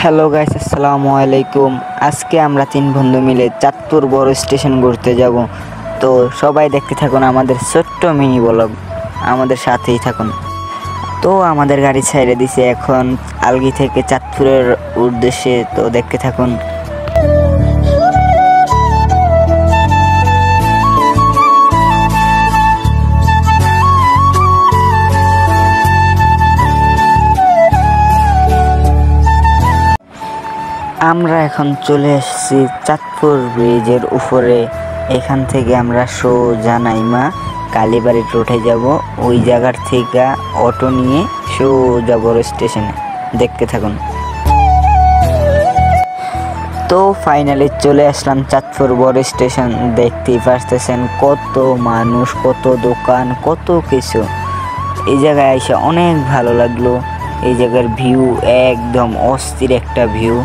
Hello guys, আসসালামু আলাইকুম। আজকে আমরা তিন বন্ধু মিলে চাঁদপুর বড় স্টেশন ঘুরতে যাব। তো সবাই দেখতে থাকুন আমাদের ছোট্ট মিনি ব্লগ, আমাদের সাথেই থাকুন। তো আমাদের গাড়ি ছেড়ে দিছে এখন আলগি থেকে চাঁদপুরের উদ্দেশ্যে, তো দেখতে থাকুন। আমরা এখন চলে এসেছি চাঁদপুর ব্রিজের উপরে। এখান থেকে আমরা সোজা নাইমা কালীবাড়ি রোডে যাব। ওই জায়গার থেকে অটো নিয়ে সোজা বড় স্টেশনে, দেখতে থাকুন। তো ফাইনালি চলে আসলাম চাঁদপুর বড় স্টেশন। দেখতেই পারতেছেন কত মানুষ, কত দোকান, কত কিছু। এই জায়গায় এসে অনেক ভালো লাগলো। এই জায়গার ভিউ একদম অস্থির একটা ভিউ।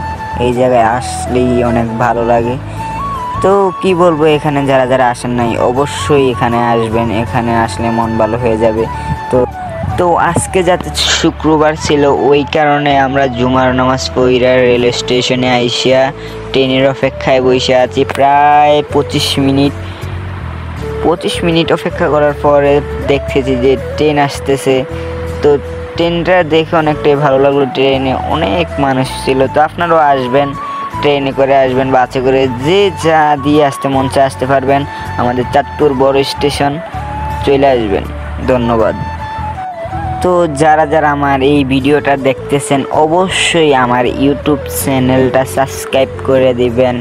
এই জায়গায় আসলেই অনেক ভালো লাগে। তো কি বলবো, এখানে যারা যারা আসেন নাই অবশ্যই এখানে আসবেন। এখানে আসলে মন ভালো হয়ে যাবে। তো আজকে যাতে শুক্রবার ছিল, ওই কারণে আমরা জুমার নামাজ পড়া রেল স্টেশনে আইসা ট্রেনের অপেক্ষায় বসে আছি প্রায় 25 মিনিট অপেক্ষা করার পরে দেখতেছি যে ট্রেন আসতেছে। তো ট্রেনটা দেখে অনেকটাই ভালো লাগলো। ট্রেনে অনেক মানুষ ছিল। তো আপনারাও আসবেন, ট্রেনে করে আসবেন, বাসে করে, যে যা দিয়ে আসতে মন চায় আসতে পারবেন। আমাদের চাঁদপুর বড় স্টেশন চলে আসবেন। ধন্যবাদ। তো যারা যারা আমার এই ভিডিওটা দেখতেছেন অবশ্যই আমার ইউটিউব চ্যানেলটা সাবস্ক্রাইব করে দিবেন।